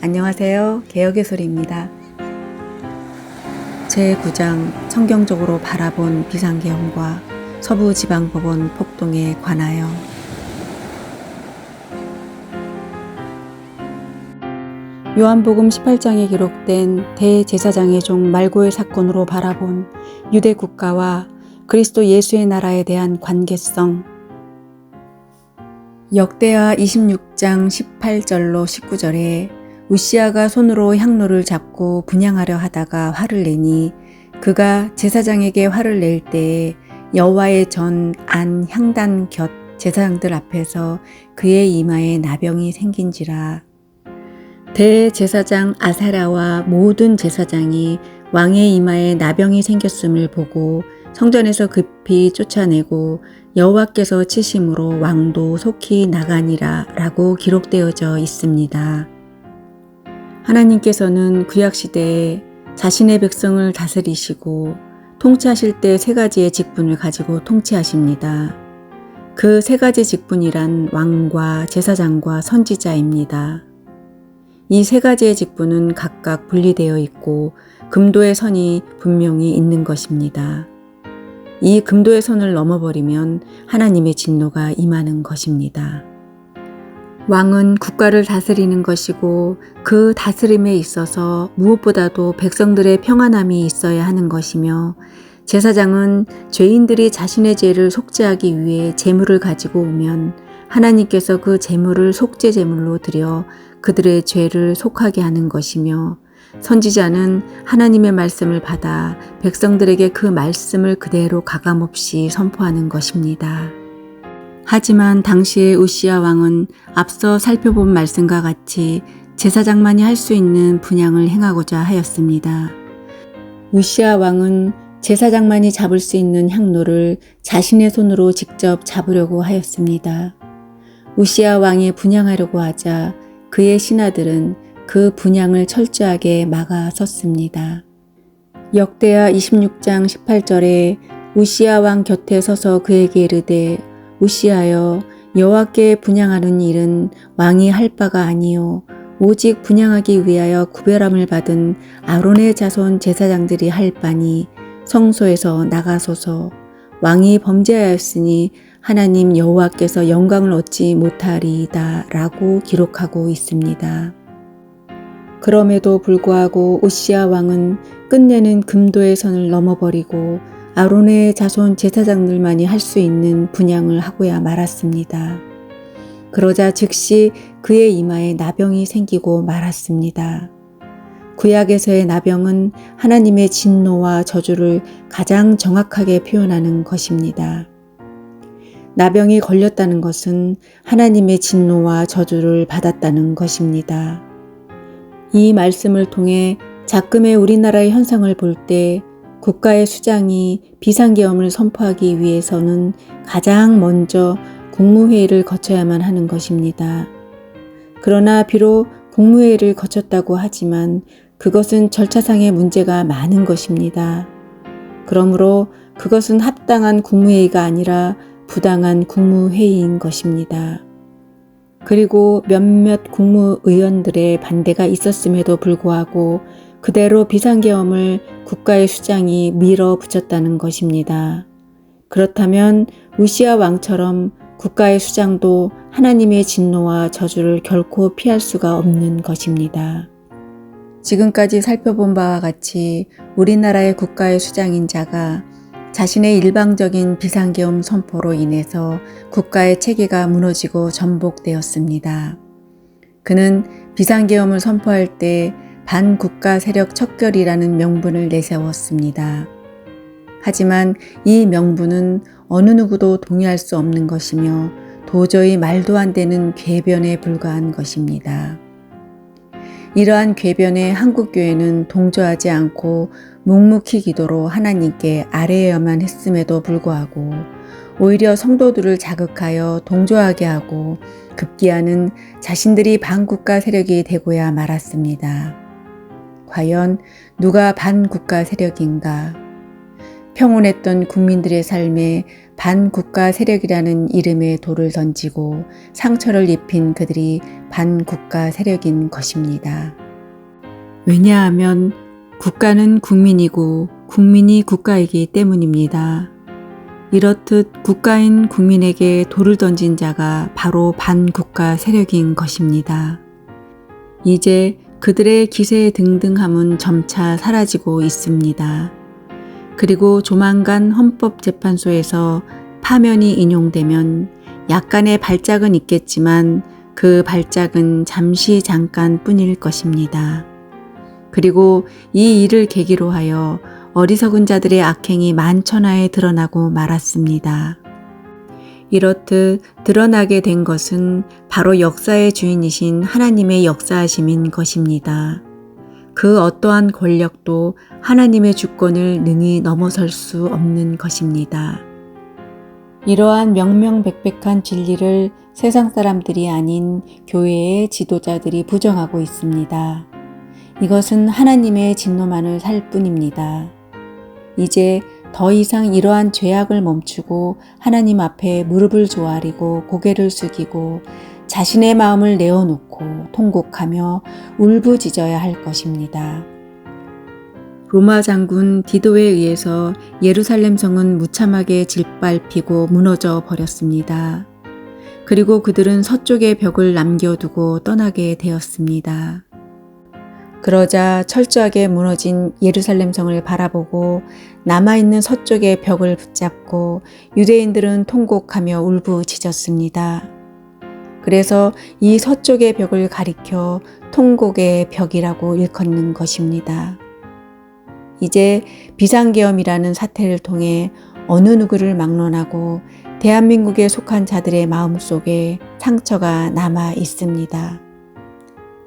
안녕하세요. 개혁의 소리입니다. 제9장 성경적으로 바라본 비상계엄과 서부지방법원 폭동에 관하여 요한복음 18장에 기록된 대제사장의 종 말고의 사건으로 바라본 유대 국가와 그리스도 예수의 나라에 대한 관계성. 역대하 26장 18절로 19절에 우시아가 손으로 향로를 잡고 분향하려 하다가 화를 내니 그가 제사장에게 화를 낼 때에 여호와의 전 안 향단 곁 제사장들 앞에서 그의 이마에 나병이 생긴지라. 대제사장 아사랴와 모든 제사장이 왕의 이마에 나병이 생겼음을 보고 성전에서 급히 쫓아내고 여호와께서 치심으로 왕도 속히 나가니라 라고 기록되어져 있습니다. 하나님께서는 구약시대에 자신의 백성을 다스리시고 통치하실 때 세 가지의 직분을 가지고 통치하십니다. 그 세 가지 직분이란 왕과 제사장과 선지자입니다. 이 세 가지의 직분은 각각 분리되어 있고 금도의 선이 분명히 있는 것입니다. 이 금도의 선을 넘어버리면 하나님의 진노가 임하는 것입니다. 왕은 국가를 다스리는 것이고 그 다스림에 있어서 무엇보다도 백성들의 평안함이 있어야 하는 것이며, 제사장은 죄인들이 자신의 죄를 속죄하기 위해 제물을 가지고 오면 하나님께서 그 제물을 속죄 제물로 드려 그들의 죄를 속하게 하는 것이며, 선지자는 하나님의 말씀을 받아 백성들에게 그 말씀을 그대로 가감없이 선포하는 것입니다. 하지만 당시의 우시아 왕은 앞서 살펴본 말씀과 같이 제사장만이 할 수 있는 분향을 행하고자 하였습니다. 우시아 왕은 제사장만이 잡을 수 있는 향로를 자신의 손으로 직접 잡으려고 하였습니다. 우시아 왕이 분향하려고 하자 그의 신하들은 그 분향을 철저하게 막아섰습니다. 역대하 26장 18절에 우시아 왕 곁에 서서 그에게 이르되, 우시아여, 여호와께 분향하는 일은 왕이 할 바가 아니요 오직 분향하기 위하여 구별함을 받은 아론의 자손 제사장들이 할 바니 성소에서 나가소서. 왕이 범죄하였으니 하나님 여호와께서 영광을 얻지 못하리이다 라고 기록하고 있습니다. 그럼에도 불구하고 우시아 왕은 끝내는 금도의 선을 넘어버리고 아론의 자손 제사장들만이 할 수 있는 분향을 하고야 말았습니다. 그러자 즉시 그의 이마에 나병이 생기고 말았습니다. 구약에서의 나병은 하나님의 진노와 저주를 가장 정확하게 표현하는 것입니다. 나병이 걸렸다는 것은 하나님의 진노와 저주를 받았다는 것입니다. 이 말씀을 통해 작금의 우리나라의 현상을 볼 때 국가의 수장이 비상계엄을 선포하기 위해서는 가장 먼저 국무회의를 거쳐야만 하는 것입니다. 그러나 비록 국무회의를 거쳤다고 하지만 그것은 절차상의 문제가 많은 것입니다. 그러므로 그것은 합당한 국무회의가 아니라 부당한 국무회의인 것입니다. 그리고 몇몇 국무의원들의 반대가 있었음에도 불구하고 그대로 비상계엄을 국가의 수장이 밀어붙였다는 것입니다. 그렇다면 우시아 왕처럼 국가의 수장도 하나님의 진노와 저주를 결코 피할 수가 없는 것입니다. 지금까지 살펴본 바와 같이 우리나라의 국가의 수장인 자가 자신의 일방적인 비상계엄 선포로 인해서 국가의 체계가 무너지고 전복되었습니다. 그는 비상계엄을 선포할 때 반국가 세력 척결이라는 명분을 내세웠습니다. 하지만 이 명분은 어느 누구도 동의할 수 없는 것이며 도저히 말도 안 되는 궤변에 불과한 것입니다. 이러한 궤변에 한국교회는 동조하지 않고 묵묵히 기도로 하나님께 아뢰어야만 했음에도 불구하고 오히려 성도들을 자극하여 동조하게 하고 급기야는 자신들이 반국가 세력이 되고야 말았습니다. 과연 누가 반국가 세력인가? 평온했던 국민들의 삶에 반국가 세력이라는 이름의 돌을 던지고 상처를 입힌 그들이 반국가 세력인 것입니다. 왜냐하면 국가는 국민이고 국민이 국가이기 때문입니다. 이렇듯 국가인 국민에게 돌을 던진 자가 바로 반국가 세력인 것입니다. 이제 그들의 기세 등등함은 점차 사라지고 있습니다. 그리고 조만간 헌법재판소에서 파면이 인용되면 약간의 발작은 있겠지만 그 발작은 잠깐 뿐일 것입니다. 그리고 이 일을 계기로 하여 어리석은 자들의 악행이 만천하에 드러나고 말았습니다. 이렇듯 드러나게 된 것은 바로 역사의 주인이신 하나님의 역사하심인 것입니다. 그 어떠한 권력도 하나님의 주권을 능히 넘어설 수 없는 것입니다. 이러한 명명백백한 진리를 세상 사람들이 아닌 교회의 지도자들이 부정하고 있습니다. 이것은 하나님의 진노만을 살 뿐입니다. 이제 더 이상 이러한 죄악을 멈추고 하나님 앞에 무릎을 조아리고 고개를 숙이고 자신의 마음을 내어놓고 통곡하며 울부짖어야 할 것입니다. 로마 장군 디도에 의해서 예루살렘 성은 무참하게 짓밟히고 무너져 버렸습니다. 그리고 그들은 서쪽의 벽을 남겨두고 떠나게 되었습니다. 그러자 철저하게 무너진 예루살렘 성을 바라보고 남아있는 서쪽의 벽을 붙잡고 유대인들은 통곡하며 울부짖었습니다. 그래서 이 서쪽의 벽을 가리켜 통곡의 벽이라고 일컫는 것입니다. 이제 비상계엄이라는 사태를 통해 어느 누구를 막론하고 대한민국에 속한 자들의 마음속에 상처가 남아 있습니다.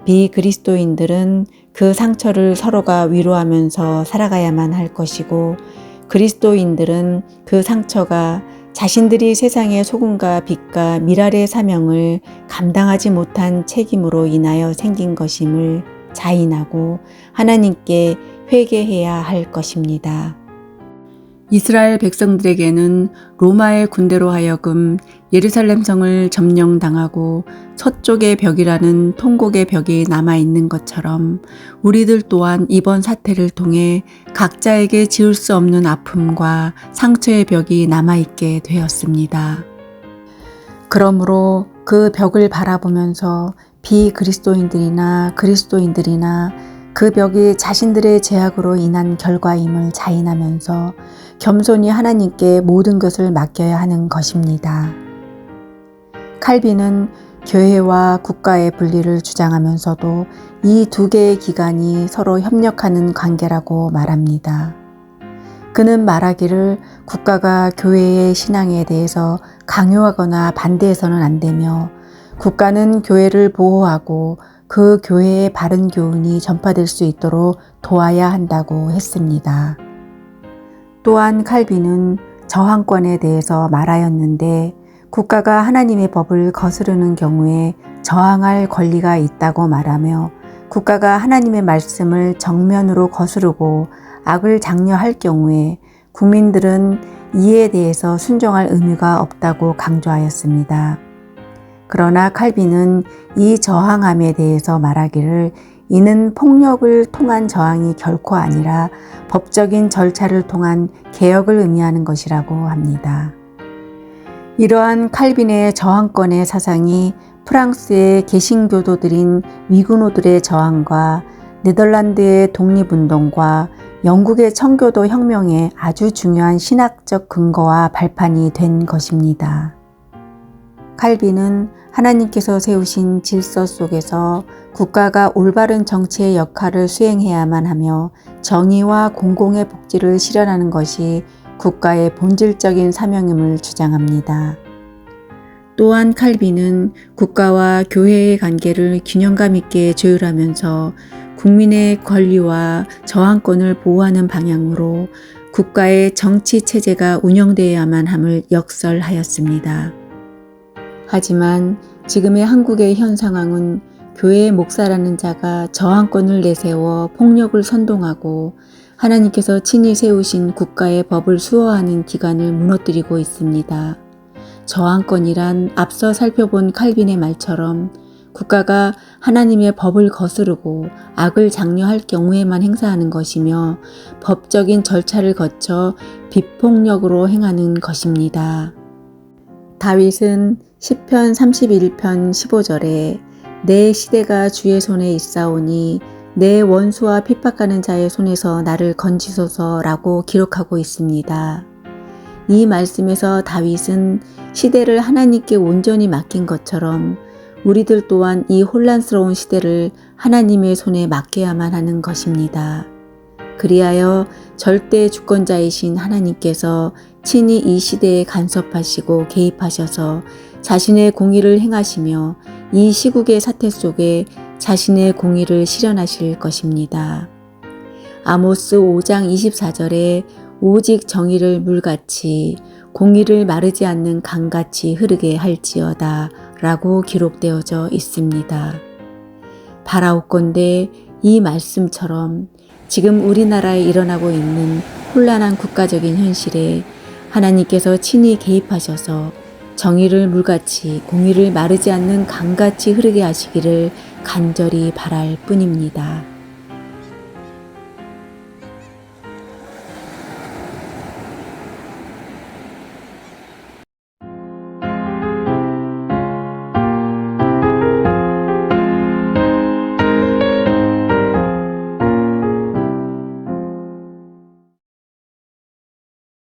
비그리스도인들은 그 상처를 서로가 위로하면서 살아가야만 할 것이고 그리스도인들은 그 상처가 자신들이 세상의 소금과 빛과 미랄의 사명을 감당하지 못한 책임으로 인하여 생긴 것임을 자인하고 하나님께 회개해야 할 것입니다. 이스라엘 백성들에게는 로마의 군대로 하여금 예루살렘 성을 점령당하고 서쪽의 벽이라는 통곡의 벽이 남아있는 것처럼 우리들 또한 이번 사태를 통해 각자에게 지울 수 없는 아픔과 상처의 벽이 남아있게 되었습니다. 그러므로 그 벽을 바라보면서 비그리스도인들이나 그리스도인들이나 그 벽이 자신들의 죄악으로 인한 결과임을 자인하면서 겸손히 하나님께 모든 것을 맡겨야 하는 것입니다. 칼빈은 교회와 국가의 분리를 주장하면서도 이 두 개의 기관이 서로 협력하는 관계라고 말합니다. 그는 말하기를 국가가 교회의 신앙에 대해서 강요하거나 반대해서는 안 되며 국가는 교회를 보호하고 그 교회의 바른 교훈이 전파될 수 있도록 도와야 한다고 했습니다. 또한 칼빈은 저항권에 대해서 말하였는데 국가가 하나님의 법을 거스르는 경우에 저항할 권리가 있다고 말하며 국가가 하나님의 말씀을 정면으로 거스르고 악을 장려할 경우에 국민들은 이에 대해서 순종할 의무가 없다고 강조하였습니다. 그러나 칼빈은 이 저항함에 대해서 말하기를 이는 폭력을 통한 저항이 결코 아니라 법적인 절차를 통한 개혁을 의미하는 것이라고 합니다. 이러한 칼빈의 저항권의 사상이 프랑스의 개신교도들인 위구노들의 저항과 네덜란드의 독립운동과 영국의 청교도 혁명의 아주 중요한 신학적 근거와 발판이 된 것입니다. 칼빈은 하나님께서 세우신 질서 속에서 국가가 올바른 정치의 역할을 수행해야만 하며 정의와 공공의 복지를 실현하는 것이 국가의 본질적인 사명임을 주장합니다. 또한 칼빈은 국가와 교회의 관계를 균형감 있게 조율하면서 국민의 권리와 저항권을 보호하는 방향으로 국가의 정치 체제가 운영되어야만 함을 역설하였습니다. 하지만 지금의 한국의 현 상황은 교회의 목사라는 자가 저항권을 내세워 폭력을 선동하고 하나님께서 친히 세우신 국가의 법을 수호하는 기관을 무너뜨리고 있습니다. 저항권이란 앞서 살펴본 칼빈의 말처럼 국가가 하나님의 법을 거스르고 악을 장려할 경우에만 행사하는 것이며 법적인 절차를 거쳐 비폭력으로 행하는 것입니다. 다윗은 시편 31편 15절에 내 시대가 주의 손에 있사오니 내 원수와 핍박하는 자의 손에서 나를 건지소서라고 기록하고 있습니다. 이 말씀에서 다윗은 시대를 하나님께 온전히 맡긴 것처럼 우리들 또한 이 혼란스러운 시대를 하나님의 손에 맡겨야만 하는 것입니다. 그리하여 절대 주권자이신 하나님께서 친히 이 시대에 간섭하시고 개입하셔서 자신의 공의를 행하시며 이 시국의 사태 속에 자신의 공의를 실현하실 것입니다. 아모스 5장 24절에 오직 정의를 물같이 공의를 마르지 않는 강같이 흐르게 할지어다 라고 기록되어져 있습니다. 바라옵건대 이 말씀처럼 지금 우리나라에 일어나고 있는 혼란한 국가적인 현실에 하나님께서 친히 개입하셔서 정의를 물같이 공의를 마르지 않는 강같이 흐르게 하시기를 간절히 바랄 뿐입니다.